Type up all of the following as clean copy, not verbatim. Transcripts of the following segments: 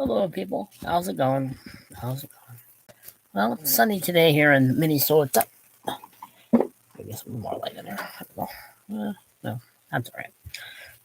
Hello, people. How's it going? How's it going? Well, it's sunny today here in Minnesota. I guess more light in there. No, that's all right.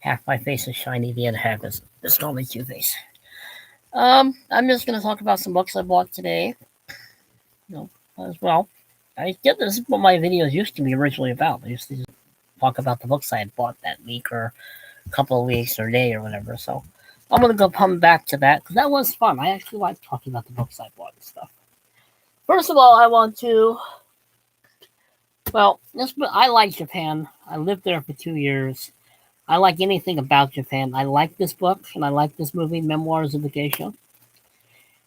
Half my face is shiny, the other half is just only two face. I'm just gonna talk about some books I bought today. As well. I get this is what my videos used to be originally about. I used to just talk about the books I had bought that week or a couple of weeks or day or whatever. So I'm gonna go come back to that because that was fun. I actually like talking about the books I bought and stuff. First of all, I want to. Well, I like Japan. I lived there for 2 years. I like anything about Japan. I like this book and I like this movie, Memoirs of a Geisha,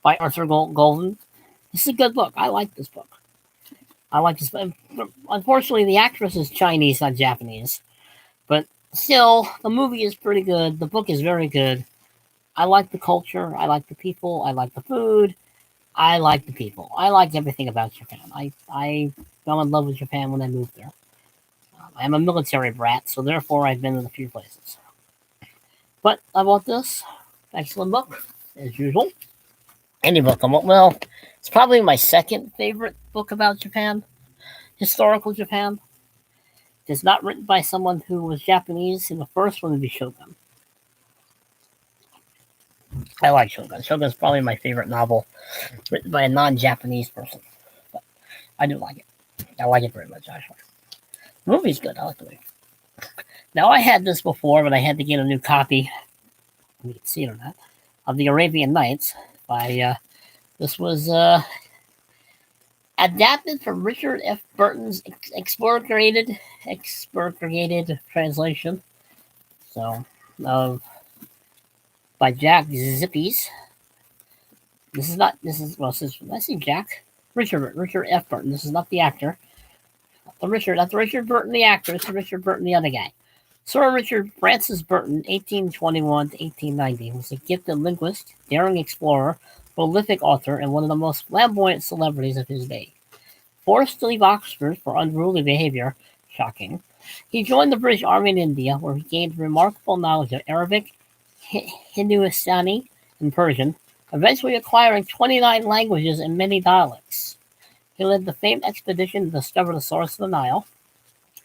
by Arthur Golden. This is a good book. I like this book. I like this. Unfortunately, the actress is Chinese, not Japanese. But still, the movie is pretty good. The book is very good. I like the culture. I like the people. I like the food. I like the people. I like everything about Japan. I fell in love with Japan when I moved there. I'm a military brat, so therefore I've been in a few places. But I bought this excellent book, as usual. Any book I want. Well, it's probably my second favorite book about Japan, historical Japan. It's not written by someone who was Japanese, and the first one would be Shogun. I like Shogun. Shogun's probably my favorite novel written by a non-Japanese person. But I do like it. I like it very much, actually. The movie's good. I like the movie. Now, I had this before, but I had to get a new copy. You can see it or not. Of the Arabian Nights by, this was adapted from Richard F. Burton's expurgated translation. So, by Jack Zippies. I see Jack. Richard F. Burton. This is not the actor. Not Richard Burton, the actor. This is Richard Burton, the other guy. Sir Richard Francis Burton, 1821 to 1890, was a gifted linguist, daring explorer, prolific author, and one of the most flamboyant celebrities of his day. Forced to leave Oxford for unruly behavior, shocking, he joined the British Army in India, where he gained remarkable knowledge of Arabic, Hindustani, and Persian, eventually acquiring 29 languages and many dialects. He led the famed expedition to discover the source of the Nile,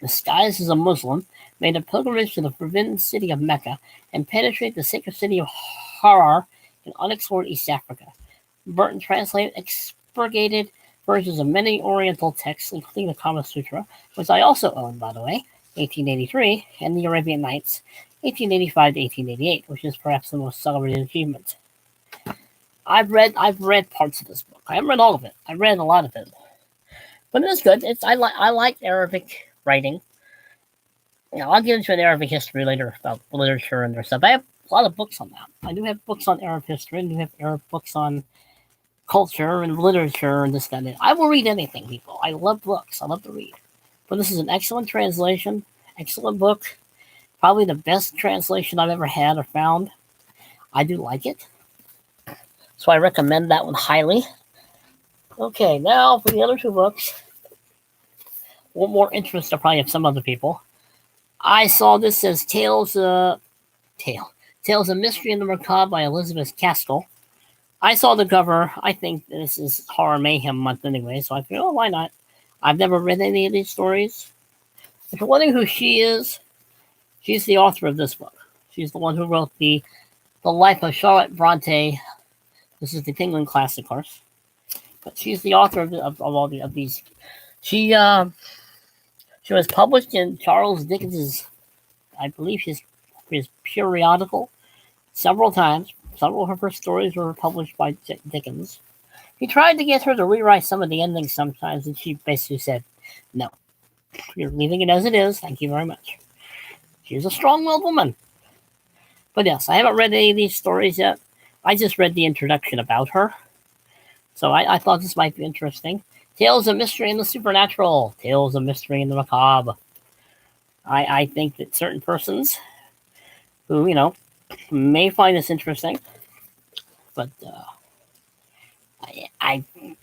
disguised as a Muslim, made a pilgrimage to the forbidden city of Mecca, and penetrated the sacred city of Harar in unexplored East Africa. Burton translated expurgated versions of many Oriental texts, including the Kama Sutra, which I also own, by the way, 1883, and the Arabian Nights, 1885 to 1888, which is perhaps the most celebrated achievement. I've read parts of this book. I haven't read all of it. I read a lot of it, but it's good. I like Arabic writing. I'll get into an Arabic history later about literature and their stuff. I have a lot of books on that. I do have books on Arab history. I do have Arab books on culture and literature and this, that, and that. I will read anything, people. I love books. I love to read. But this is an excellent translation, excellent book. Probably the best translation I've ever had or found. I do like it. So I recommend that one highly. Okay, now for the other two books. One more interest to probably have some other people. I saw this as Tales of Mystery and the Macabre by Elizabeth Castill. I saw the cover. I think this is Horror Mayhem Month anyway, so I figured, why not? I've never read any of these stories. If you're wondering who she is, she's the author of this book. She's the one who wrote the Life of Charlotte Bronte. This is the Penguin class, of course. But she's the author of all of these. She was published in Charles Dickens's, I believe, his periodical several times. Several of her stories were published by Dickens. He tried to get her to rewrite some of the endings sometimes, and she basically said, no, you're leaving it as it is. Thank you very much. She's a strong-willed woman. But yes, I haven't read any of these stories yet. I just read the introduction about her. So I thought this might be interesting. Tales of Mystery and the Supernatural. Tales of Mystery and the Macabre. I think that certain persons who, may find this interesting. But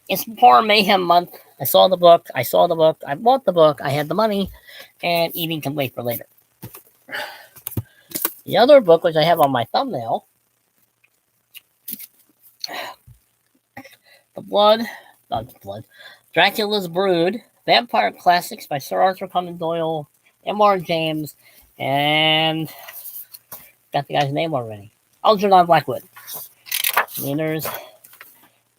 it's Horror Mayhem Month. I saw the book. I bought the book. I had the money. And eating can wait for later. The other book, which I have on my thumbnail, Blood, not Blood, Dracula's Brood, Vampire Classics by Sir Arthur Conan Doyle, M.R. James, and got the guy's name already. Algernon Blackwood.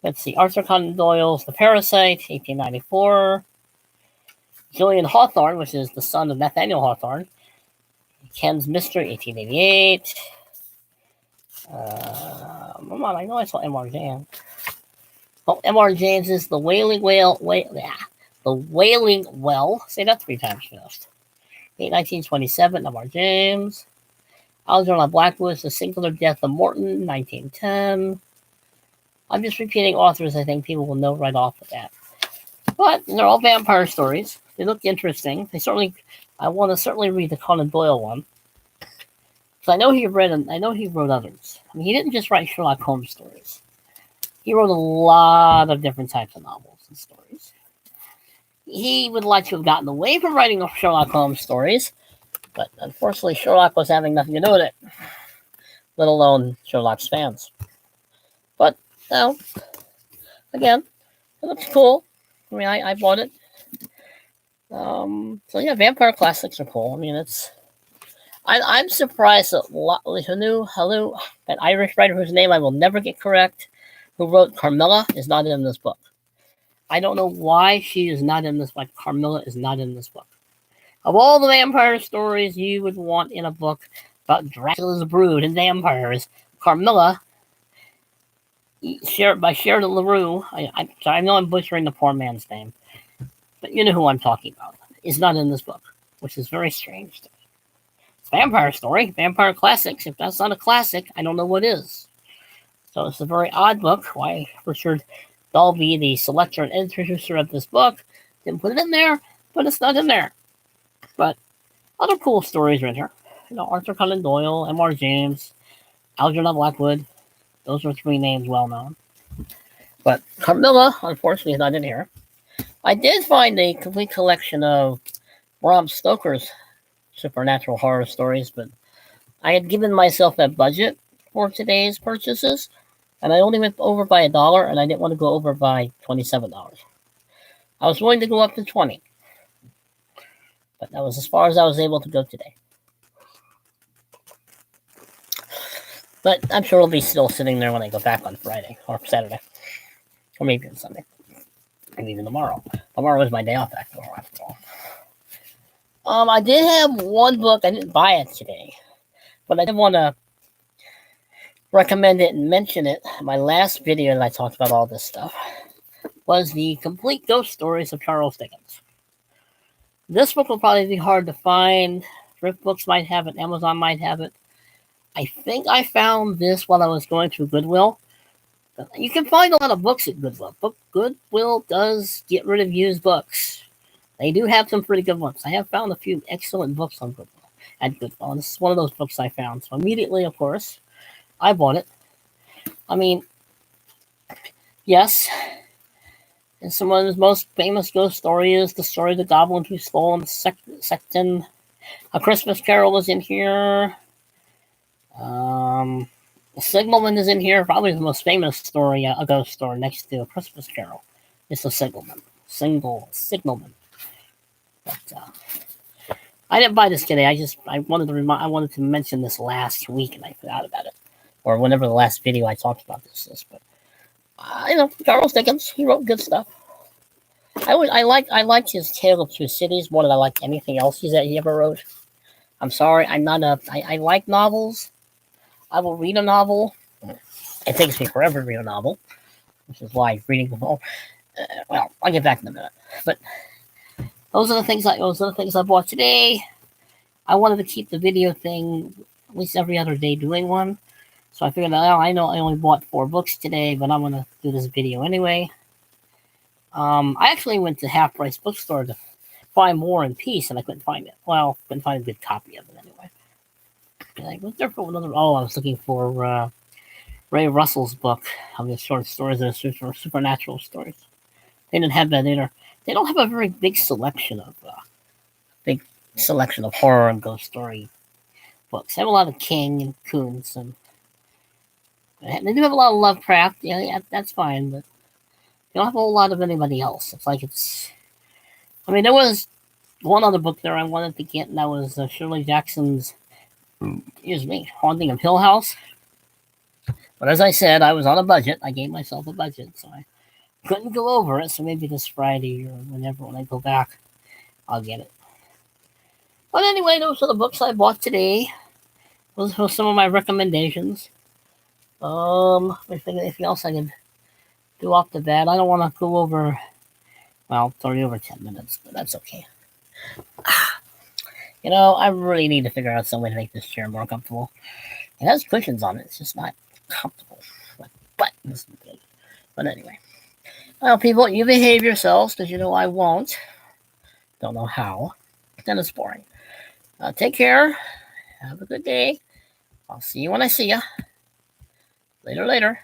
Let's see, Arthur Conan Doyle's The Parasite, 1894. Julian Hawthorne, which is the son of Nathaniel Hawthorne. Ken's Mystery, 1888. I know I saw M.R. James. Oh, M.R. James is The Wailing The Wailing Well. Say that 3 times fast. 1927, M.R. James. Algernon Blackwood's The Singular Death of Morton, 1910. I'm just repeating authors I think people will know right off with that. But they're all vampire stories. They look interesting. I want to certainly read the Conan Doyle one. Because I know he wrote others. I mean, he didn't just write Sherlock Holmes stories. He wrote a lot of different types of novels and stories. He would like to have gotten away from writing Sherlock Holmes stories, but unfortunately Sherlock was having nothing to do with it, let alone Sherlock's fans. But, again, it looks cool. I mean, I bought it. So yeah, Vampire Classics are cool. I mean, I'm surprised that an Irish writer whose name I will never get correct, who wrote Carmilla, is not in this book. I don't know why she is not in this book. Carmilla is not in this book. Of all the vampire stories you would want in a book about Dracula's brood and vampires, Carmilla, by Sheridan LaRue, I know I'm butchering the poor man's name, but you know who I'm talking about, is not in this book, which is very strange to me. It's a vampire story, Vampire Classics. If that's not a classic, I don't know what is. So it's a very odd book. Why Richard Dalby, the selector and introducer of this book, didn't put it in there, but it's not in there. But other cool stories right here. Arthur Conan Doyle, M.R. James, Algernon Blackwood. Those are 3 names well known. But Carmilla, unfortunately, is not in here. I did find a complete collection of Bram Stoker's supernatural horror stories, but I had given myself a budget for today's purchases, and I only went over by $1, and I didn't want to go over by $27. I was willing to go up to $20, but that was as far as I was able to go today. But I'm sure it'll be still sitting there when I go back on Friday or Saturday, or maybe on Sunday, and even tomorrow. Tomorrow is my day off after all. I did have one book. I didn't buy it today, but I did want to recommend it and mention it. My last video that I talked about all this stuff was the Complete Ghost Stories of Charles Dickens. This book will probably be hard to find. Thrift Books might have it. Amazon might have it. I think I found this while I was going through Goodwill. You can find a lot of books at Goodwill. Goodwill does get rid of used books. They do have some pretty good books. I have found a few excellent books on Goodwill. At Goodwill. And this is one of those books I found. So immediately, of course, I bought it. I mean, yes. And some of his most famous ghost story is the story of the goblin who stole the sexton. A Christmas Carol is in here. The Signalman is in here. Probably the most famous story, a ghost story next to A Christmas Carol. It's the Signalman. Signalman. But I didn't buy this today. I wanted to mention this last week, and I forgot about it, or whenever the last video I talked about this is. But Charles Dickens, he wrote good stuff. I liked his Tale of Two Cities more than I liked anything else he ever wrote. I'm sorry, I like novels. I will read a novel. It takes me forever to read a novel, which is why reading them all. Well, I'll get back in a minute. But those are the things I bought today. I wanted to keep the video thing at least every other day doing one. So I figured, I know I only bought 4 books today, but I'm going to do this video anyway. I actually went to Half Price Bookstore to find War and Peace, and I couldn't find it. Well, couldn't find a good copy of it anyway. I went there for another. I was looking for Ray Russell's book of the short stories and supernatural stories. They didn't have that either. They don't have a very big selection of horror and ghost story books. They have a lot of King and Koontz, and they do have a lot of Lovecraft. Yeah, that's fine, but don't have a whole lot of anybody else. It's like I mean, there was one other book there I wanted to get, and that was Shirley Jackson's, excuse me, Haunting of Hill House. But as I said, I was on a budget. I gave myself a budget, so I couldn't go over it. So maybe this Friday or whenever when I go back, I'll get it. But anyway, those are the books I bought today. Those were some of my recommendations. If anything else I can do off the bat, I don't want to go over, well, 30 over 10 minutes, but that's okay. I really need to figure out some way to make this chair more comfortable. It has cushions on it, it's just not comfortable. But anyway. Well, people, you behave yourselves, because I won't. Don't know how. Then it's boring. Take care. Have a good day. I'll see you when I see you. Later.